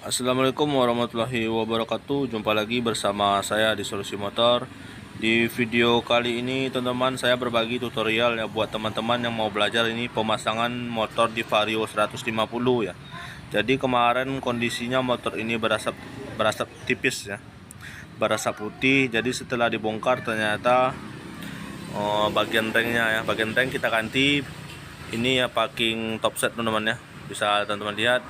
Assalamualaikum warahmatullahi wabarakatuh. Jumpa lagi bersama saya di Solusi Motor. Di video kali ini teman-teman, saya berbagi tutorial ya buat teman-teman yang mau belajar ini pemasangan motor di Vario 150 ya. Jadi kemarin kondisinya motor ini berasap tipis ya, berasap putih. Jadi setelah dibongkar ternyata bagian ringnya ya, bagian ring kita ganti. Ini ya packing topset teman-teman ya, bisa teman-teman lihat.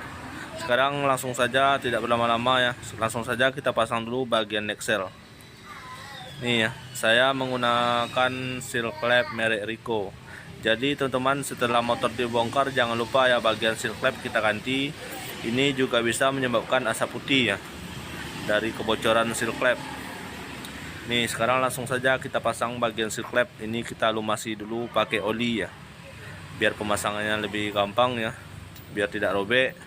Sekarang langsung saja, tidak berlama-lama ya, langsung saja kita pasang dulu bagian nexel. Nih ya, saya menggunakan seal clamp merek Rico. Jadi teman-teman, setelah motor dibongkar jangan lupa ya bagian seal clamp kita ganti. Ini juga bisa menyebabkan asap putih ya dari kebocoran seal clamp. Nih sekarang langsung saja kita pasang bagian seal clamp. Ini kita lumasi dulu pakai oli ya, biar pemasangannya lebih gampang ya, biar tidak robek.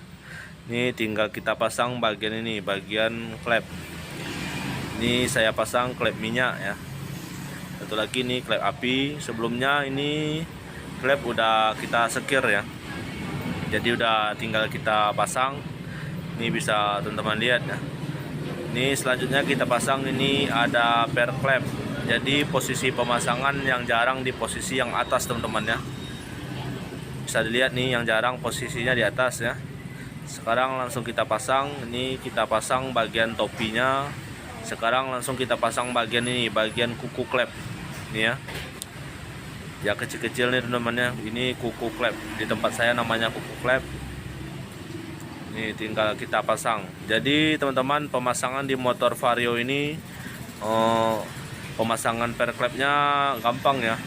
Ini tinggal kita pasang bagian ini, bagian klep. Ini saya pasang klep minyak ya. Satu lagi nih klep api. Sebelumnya ini klep udah kita sekir ya. Jadi udah tinggal kita pasang. Ini bisa teman-teman lihat ya. Ini selanjutnya kita pasang, ini ada per klep. Jadi posisi pemasangan yang jarang di posisi yang atas teman-teman ya. Bisa dilihat nih yang jarang posisinya di atas ya. Sekarang langsung kita pasang. Ini kita pasang bagian topinya. Sekarang langsung kita pasang bagian ini, bagian kuku klep. Ini ya, ya kecil-kecil nih teman-teman ya. Ini kuku klep, di tempat saya namanya kuku klep. Ini tinggal kita pasang. Jadi teman-teman, pemasangan di motor Vario ini pemasangan per klepnya gampang ya.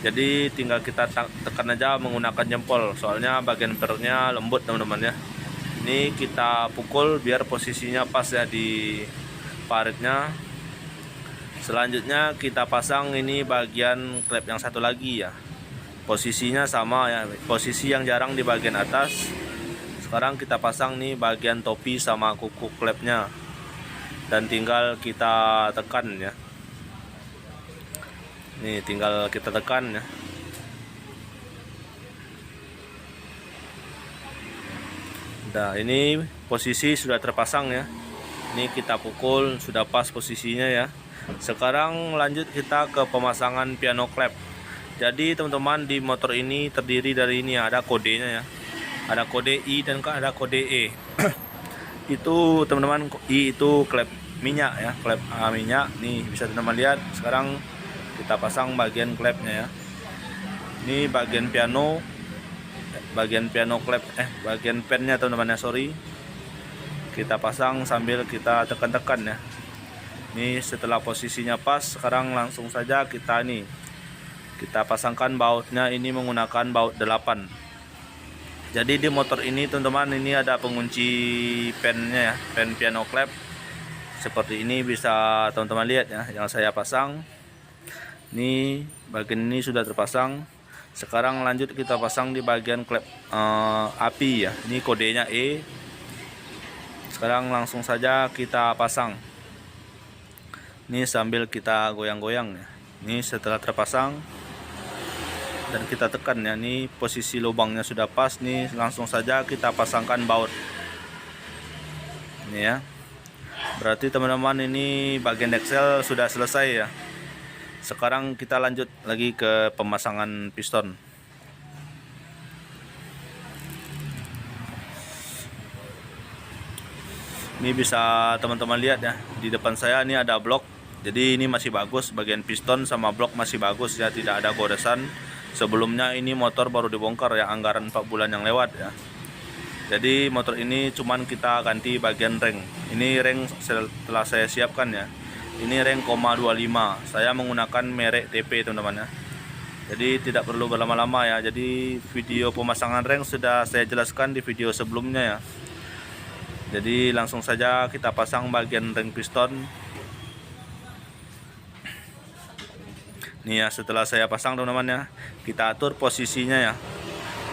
Jadi tinggal kita tekan aja menggunakan jempol, soalnya bagian pernya lembut teman-teman ya. Ini kita pukul biar posisinya pas ya di paritnya. Selanjutnya kita pasang ini bagian klep yang satu lagi ya. Posisinya sama ya, posisi yang jarang di bagian atas. Sekarang kita pasang nih bagian topi sama kuku klepnya. Dan tinggal kita tekan ya. Nih tinggal kita tekan ya. Nah ini posisi sudah terpasang ya. Ini kita pukul sudah pas posisinya ya. Sekarang lanjut kita ke pemasangan piano clamp. Jadi teman-teman, di motor ini terdiri dari ini, ada kodenya ya. Ada kode I dan ada kode E. Itu teman-teman, I itu klep minyak ya, klep minyak. Nih bisa teman-teman lihat. Sekarang kita pasang bagian klepnya ya. Ini bagian piano klep, bagian pennya teman-teman ya, sorry. Kita pasang sambil kita tekan-tekan ya. Ini setelah posisinya pas, sekarang langsung saja kita pasangkan bautnya. Ini menggunakan baut 8. Jadi di motor ini teman-teman, ini ada pengunci pennya ya, pen piano klep. Seperti ini bisa teman-teman lihat ya, yang saya pasang. Ini bagian ini sudah terpasang. Sekarang lanjut kita pasang di bagian klep api ya. Ini kodenya E. Sekarang langsung saja kita pasang. Ini sambil kita goyang-goyang ya. Ini setelah terpasang dan kita tekan ya. Ini posisi lubangnya sudah pas. Nih langsung saja kita pasangkan baut. Ini ya. Berarti teman-teman, ini bagian axle sudah selesai ya. Sekarang kita lanjut lagi ke pemasangan piston. Ini bisa teman-teman lihat ya, di depan saya ini ada blok. Jadi ini masih bagus, bagian piston sama blok masih bagus ya, tidak ada goresan. Sebelumnya ini motor baru dibongkar ya, anggaran 4 bulan yang lewat ya. Jadi motor ini cuman kita ganti bagian ring. Ini ring setelah saya siapkan ya. Ini ring 0,25. Saya menggunakan merek TP teman-teman ya. Jadi tidak perlu berlama-lama ya. Jadi video pemasangan ring sudah saya jelaskan di video sebelumnya ya. Jadi langsung saja kita pasang bagian ring piston. Nih ya, setelah saya pasang teman-teman ya, kita atur posisinya ya.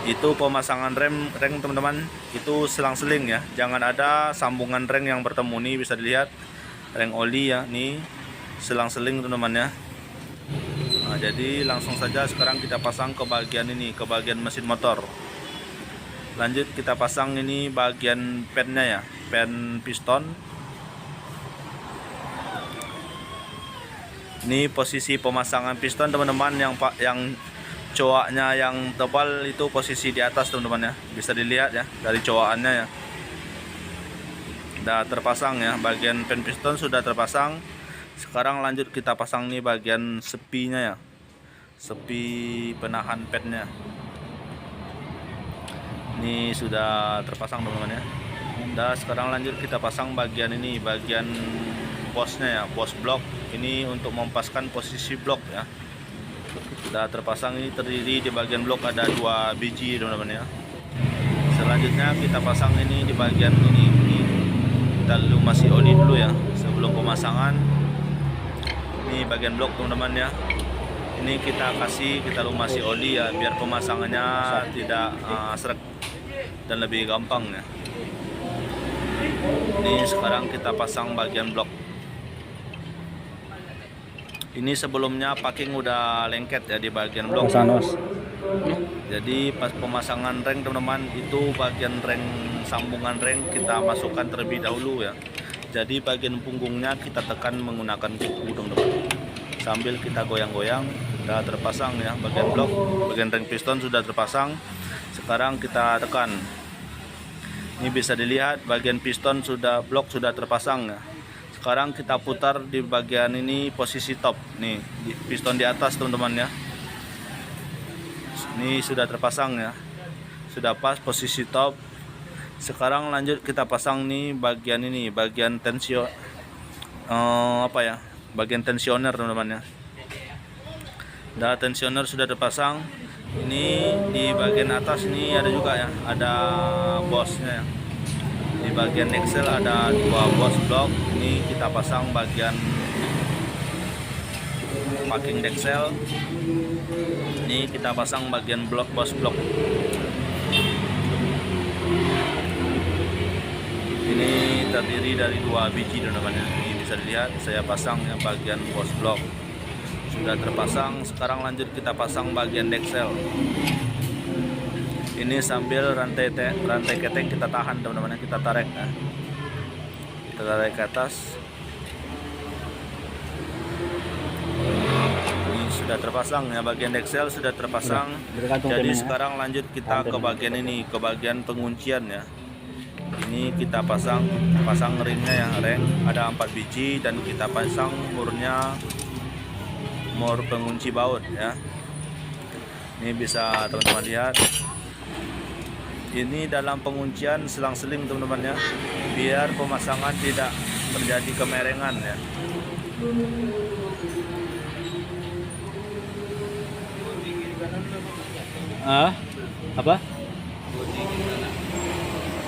Itu pemasangan ring teman-teman, itu selang-seling ya. Jangan ada sambungan ring yang bertemu. Nih bisa dilihat ring oli ya, nih selang-seling teman-teman ya. Nah, jadi langsung saja sekarang kita pasang ke bagian ini, ke bagian mesin motor. Lanjut kita pasang ini bagian pennya ya, pen piston. Ini posisi pemasangan piston teman-teman, yang coaknya yang tebal itu posisi di atas teman-teman ya. Bisa dilihat ya dari coakannya ya. Sudah terpasang ya, bagian pen piston sudah terpasang. Sekarang lanjut kita pasang nih bagian sepinya ya. Sepi penahan pennya. Ini sudah terpasang teman-teman ya. Dan sekarang lanjut kita pasang bagian ini, bagian bosnya ya, bos blok. Ini untuk mempaskan posisi blok ya. Sudah terpasang, ini terdiri di bagian blok ada 2 biji teman-teman ya. Selanjutnya kita pasang ini di bagian ini. Kita lumasi oli dulu ya sebelum pemasangan. Ini bagian blok teman-teman ya. Ini kita lumasi oli ya biar pemasangannya tidak seret dan lebih gampang ya. Ini sekarang kita pasang bagian blok. Ini sebelumnya packing udah lengket ya di bagian blok. Jadi pas pemasangan reng teman-teman, itu bagian reng, sambungan reng kita masukkan terlebih dahulu ya. Jadi bagian punggungnya kita tekan menggunakan kuku teman-teman. Sambil kita goyang-goyang, sudah terpasang ya bagian blok, bagian reng piston sudah terpasang. Sekarang kita tekan. Ini bisa dilihat bagian piston blok sudah terpasang ya. Sekarang kita putar di bagian ini posisi top. Nih, piston di atas teman-teman ya. Ini sudah terpasang ya. Sudah pas posisi top. Sekarang lanjut kita pasang nih bagian ini, bagian tensio bagian tensioner teman-teman ya. Nah, tensioner sudah terpasang. Ini di bagian atas ini ada juga ya, ada bosnya ya. Di bagian axle ada 2 bos blok. Ini kita pasang bagian packing axle. Ini kita pasang bagian bos blok. Ini terdiri dari 2 biji teman-teman ya. Ini bisa dilihat saya pasang yang bagian bos blok sudah terpasang. Sekarang lanjut kita pasang bagian axle. Ini sambil rantai keteng kita tahan teman-teman, kita tarik ya. Kita tarik ke atas. Ini sudah terpasang ya, bagian axle sudah terpasang. Jadi sekarang lanjut kita ke bagian ini, ke bagian penguncian ya. Ini kita pasang ringnya ya, ring ada 4 biji dan kita pasang mur pengunci baut ya. Ini bisa teman-teman lihat. Ini dalam penguncian selang-seling teman-teman ya, biar pemasangan tidak terjadi kemerengan ya.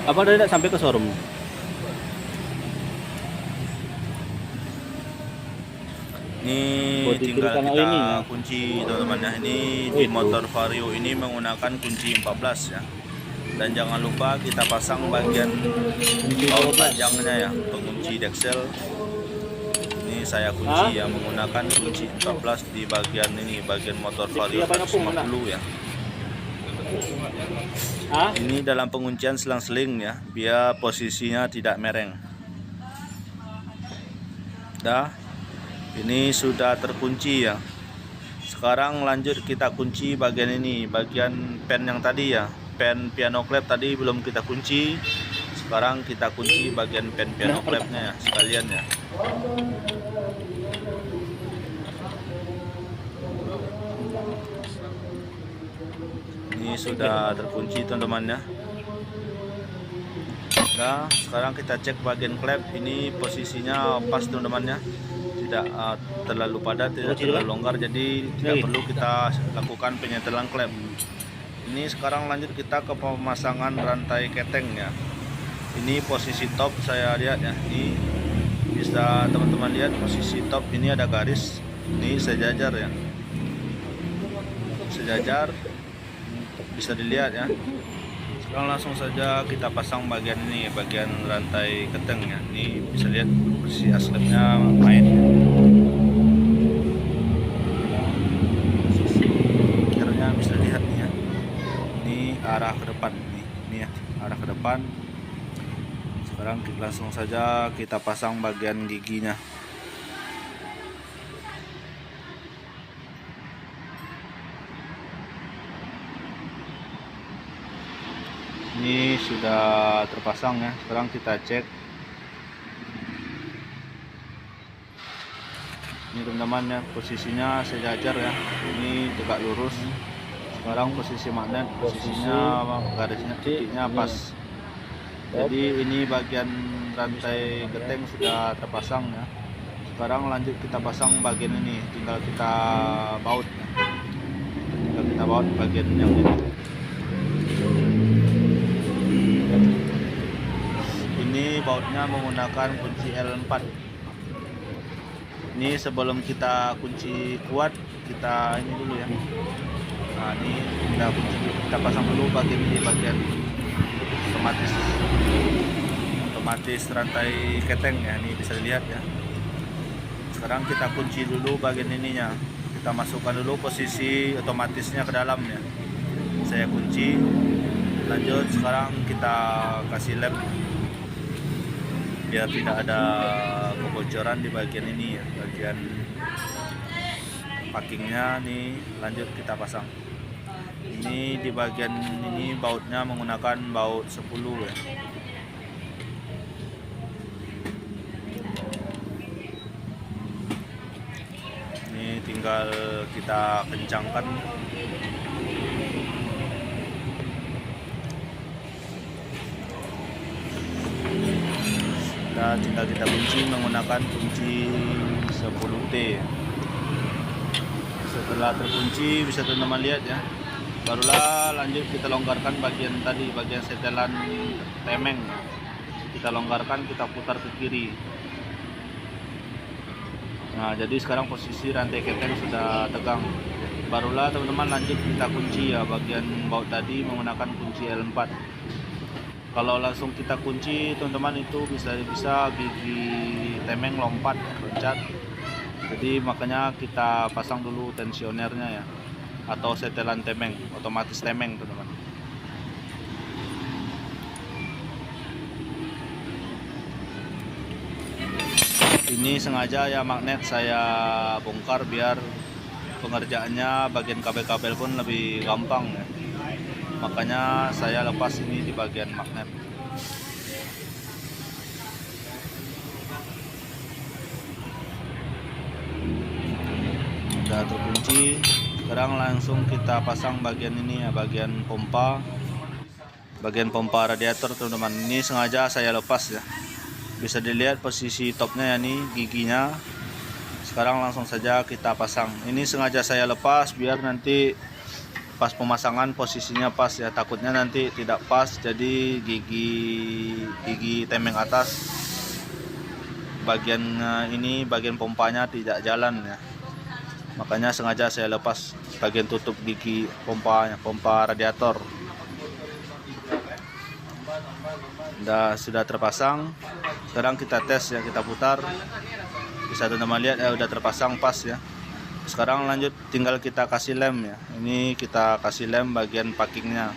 Apa tidak sampai ke showroom? Ini tinggal kita kunci teman-teman ya. Ini di motor Vario ini menggunakan kunci 14 ya. Dan jangan lupa kita pasang bagian baut panjangnya ya, pengunci deksel. Ini saya kunci ya menggunakan kunci 14 di bagian ini, bagian motor Vario 150 ya. Ini dalam penguncian selang-seling ya, biar posisinya tidak mereng. Dah, ini sudah terkunci ya. Sekarang lanjut kita kunci bagian ini, bagian pen yang tadi ya, pen piano klep tadi belum kita kunci. Sekarang kita kunci bagian pen piano klepnya ya, sekalian ya. Ini sudah terkunci teman-teman ya. Nah, sekarang kita cek bagian klep. Ini posisinya pas teman-teman ya, tidak terlalu padat, tidak terlalu longgar, jadi tidak perlu kita lakukan penyetelan klep. Ini sekarang lanjut kita ke pemasangan rantai keteng ya. Ini posisi top saya lihat ya. Ini bisa teman-teman lihat posisi top ini ada garis. Ini sejajar ya. Sejajar. Bisa dilihat ya. Sekarang langsung saja kita pasang bagian ini, bagian rantai keteng ya. Ini bisa lihat posisi asletnya main. Posisi kiranya bisa lihat nih ya. Ini arah ke depan nih. ini ya, arah ke depan. Sekarang langsung saja kita pasang bagian giginya. Ini sudah terpasang ya. Sekarang kita cek. Ini teman-teman ya, posisinya sejajar ya. Ini tegak lurus. Sekarang posisi magnet, posisinya garisnya titiknya pas. Jadi ini bagian rantai geteng sudah terpasang ya. Sekarang lanjut kita pasang bagian ini, tinggal kita baut ya. Tinggal kita baut bagian yang ini. Ini bautnya menggunakan kunci L4. Ini sebelum kita kunci kuat, kita ini dulu ya. Nah, ini kita pasang dulu bagian ini, bagian otomatis rantai keteng ya. Ini bisa dilihat ya. Sekarang kita kunci dulu bagian ininya. Kita masukkan dulu posisi otomatisnya ke dalam ya. Saya kunci. Lanjut, sekarang kita kasih lem biar tidak ada kebocoran di bagian ini ya, bagian packingnya nih. Lanjut kita pasang. Ini di bagian ini bautnya menggunakan baut 10 ya. Ini tinggal kita kencangkan. Tinggal kita kunci menggunakan kunci 10T. Setelah terkunci, bisa teman-teman lihat ya, barulah lanjut kita longgarkan bagian tadi, bagian setelan temeng. Kita longgarkan, kita putar ke kiri. Nah, jadi sekarang posisi rantai keteng sudah tegang. Barulah teman-teman lanjut kita kunci ya bagian baut tadi menggunakan kunci L4. Kalau langsung kita kunci teman-teman, itu bisa gigi temeng lompat ya, loncat. Jadi makanya kita pasang dulu tensionernya ya, atau setelan temeng, otomatis temeng teman-teman. Ini sengaja ya magnet saya bongkar biar pengerjaannya bagian kabel-kabel pun lebih gampang ya. Makanya saya lepas ini di bagian magnet. Sudah terkunci. Sekarang langsung kita pasang bagian ini ya, bagian pompa radiator teman-teman. Ini sengaja saya lepas ya. Bisa dilihat posisi topnya ya, nih giginya. Sekarang langsung saja kita pasang. Ini sengaja saya lepas biar nanti pas pemasangan posisinya pas ya, takutnya nanti tidak pas jadi gigi temeng atas bagian ini, bagian pompanya tidak jalan ya. Makanya sengaja saya lepas bagian tutup gigi pompa radiator. Sudah terpasang. Sekarang kita tes ya, kita putar. Bisa teman-teman lihat ya, udah terpasang pas ya. Sekarang lanjut tinggal kita kasih lem ya. Ini kita kasih lem bagian packingnya.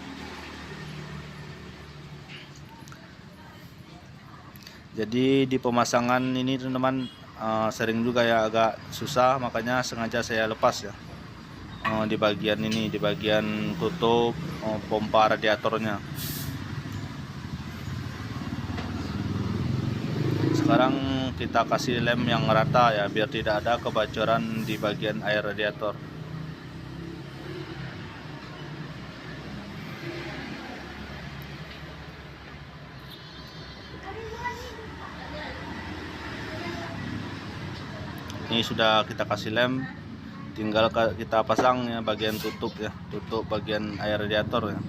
Jadi di pemasangan ini teman-teman sering juga ya agak susah, makanya sengaja saya lepas ya. Di bagian ini, di bagian tutup pompa radiatornya. Sekarang kita kasih lem yang rata ya, biar tidak ada kebocoran di bagian air radiator. Ini sudah kita kasih lem, tinggal kita pasang ya bagian tutup ya, tutup bagian air radiator ya.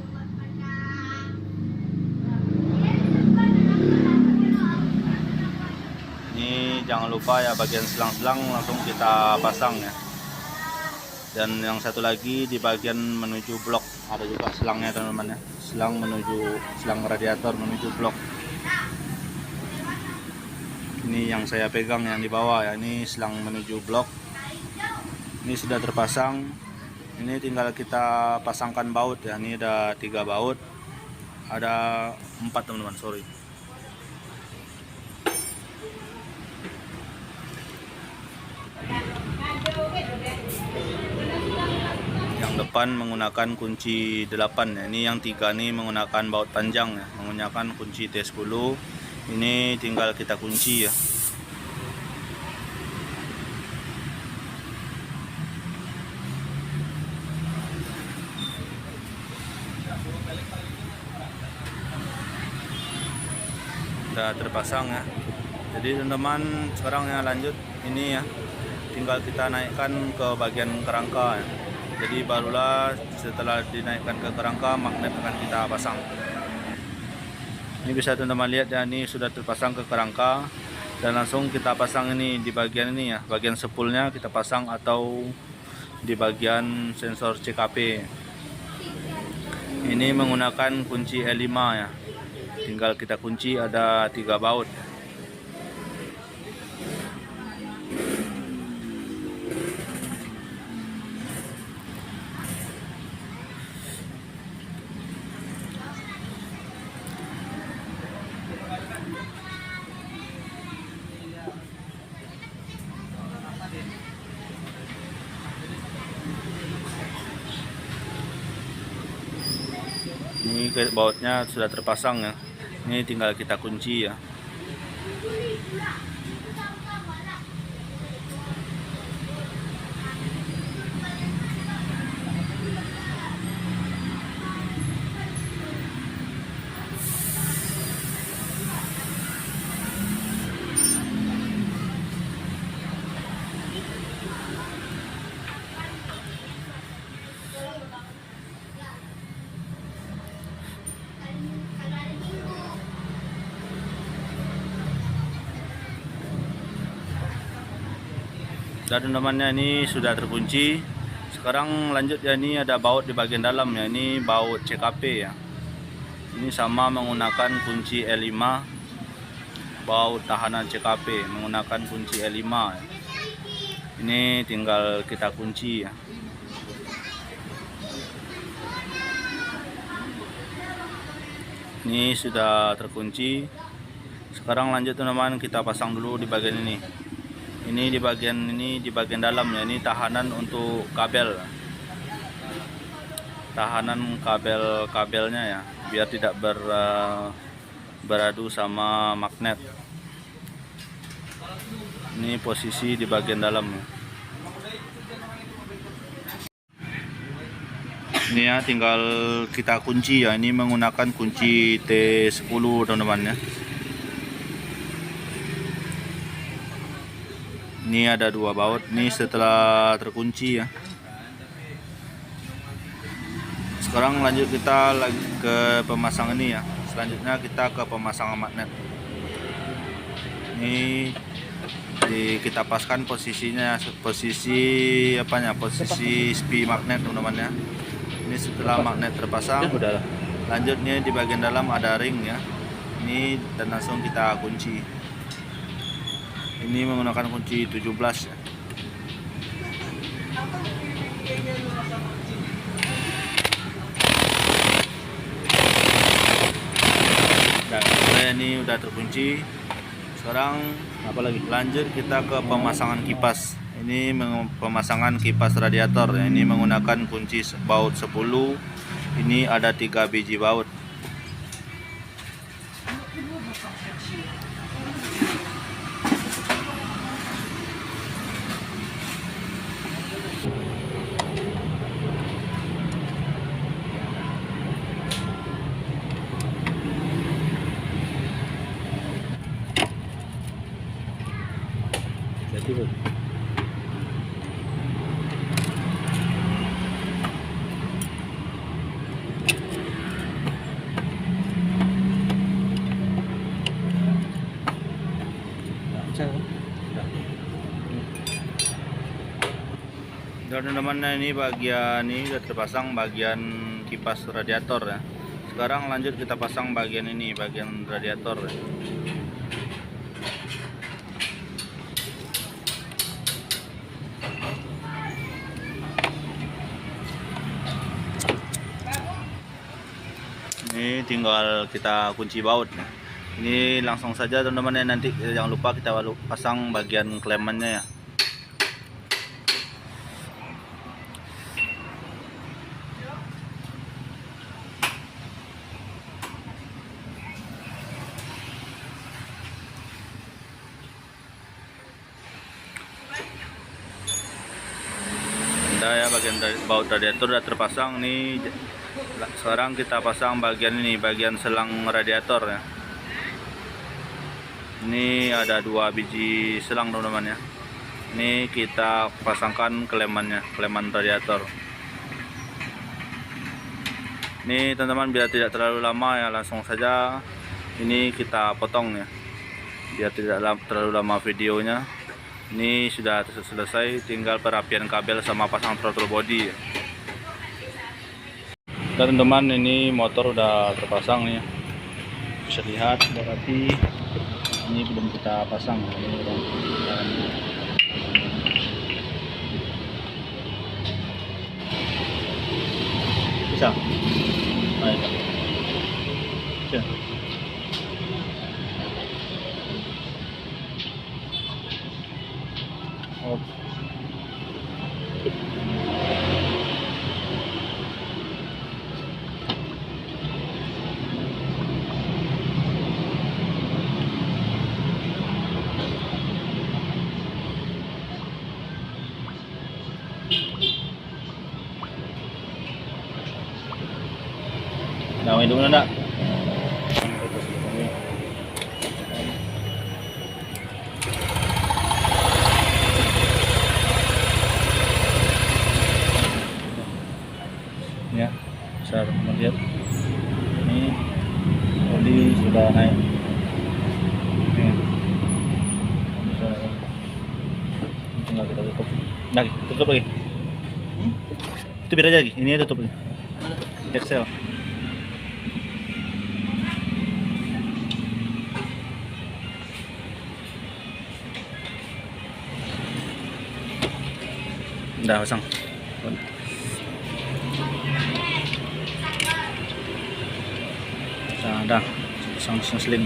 Jangan lupa ya bagian selang-selang langsung kita pasang ya. Dan yang satu lagi di bagian menuju blok ada juga selangnya teman-teman ya, selang radiator menuju blok. Ini yang saya pegang yang di bawah ya, ini selang menuju blok. Ini sudah terpasang. Ini tinggal kita pasangkan baut ya. Ini ada 3 baut. Ada 4 teman-teman, sorry. Yang depan menggunakan kunci 8 ya. Ini yang 3 nih menggunakan baut panjang ya, menggunakan kunci T10. Ini tinggal kita kunci ya. Sudah terpasang ya. Jadi teman-teman, sekarang ya lanjut ini ya, tinggal kita naikkan ke bagian kerangka ya. Jadi barulah setelah dinaikkan ke kerangka, magnet akan kita pasang. Ini bisa teman-teman lihat ya, ini sudah terpasang ke kerangka, dan langsung kita pasang ini di bagian ini ya, bagian spoolnya kita pasang atau di bagian sensor CKP. Ini menggunakan kunci E5 ya. Tinggal kita kunci, ada 3 baut. Ini bautnya sudah terpasang ya. Ini tinggal kita kunci ya. Dan teman-temannya ini sudah terkunci. Sekarang lanjut ya, ini ada baut di bagian dalam ya, ini baut CKP ya. Ini sama menggunakan kunci E5, baut tahanan CKP menggunakan kunci E5 ya. Ini tinggal kita kunci ya. Ini sudah terkunci. Sekarang lanjut teman-teman, kita pasang dulu di bagian ini. Ini di bagian dalam ya, ini tahanan untuk kabel. Tahanan kabelnya ya, biar tidak beradu sama magnet. Ini posisi di bagian dalam ya. Ini ya, tinggal kita kunci ya. Ini menggunakan kunci T10 teman-teman ya. Ini ada 2 baut. Ini setelah terkunci ya. Sekarang lanjut kita lagi ke pemasangan ini ya. Selanjutnya kita ke pemasangan magnet. Ini kita paskan posisinya, posisi spi magnet teman-teman ya. Ini setelah magnet terpasang, lanjut nih di bagian dalam ada ring ya. Ini dan langsung kita kunci. Ini menggunakan kunci 17 ya. Dan ini udah terkunci. Sekarang lanjut kita ke pemasangan kipas. Ini pemasangan kipas radiator ya. Ini menggunakan kunci baut 10. Ini ada 3 biji baut. Dan teman-teman, ini bagian ini sudah terpasang bagian kipas radiator ya. Sekarang lanjut kita pasang bagian ini, bagian radiator ya. Ini tinggal kita kunci baut. Ini langsung saja teman-teman ya, nanti jangan lupa kita pasang bagian klemannya ya. Ya, bagian baut radiator sudah terpasang nih. Sekarang kita pasang bagian ini, bagian selang radiator ya. Ini ada 2 biji selang teman-teman ya. Ini kita pasangkan klemannya, kleman radiator. Ini teman-teman, biar tidak terlalu lama ya, langsung saja ini kita potong ya, biar tidak terlalu lama videonya. Ini sudah selesai, tinggal perapian kabel sama pasang throttle body. Dan teman-teman, ini motor udah terpasang nih, bisa lihat, berarti ini belum kita pasang. Ini bisa. Bisa. Oh. Nah, hidungnya enggak? Ya, bisa melihat ini oli sudah naik. Tinggal kita tutup lagi, tutup lagi. Itu biar aja lagi, ini tutup lagi. Excel. Udah pasang. Udah pasang sling.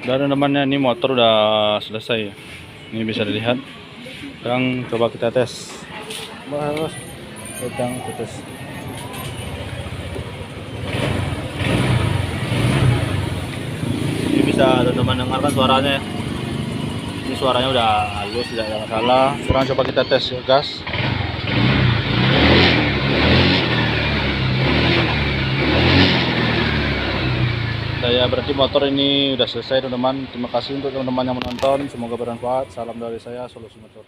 Dan teman-teman, ini motor udah selesai. Ini bisa dilihat. Sekarang coba kita tes. Bos, sedang tes. Ini bisa teman-teman dengarkan suaranya ya. Ini suaranya udah halus, tidak ada masalah. Sekarang coba kita tes ya, gas. Ya, berarti motor ini udah selesai teman-teman. Terima kasih untuk teman-teman yang menonton, semoga bermanfaat. Salam dari saya, Solusi Motor.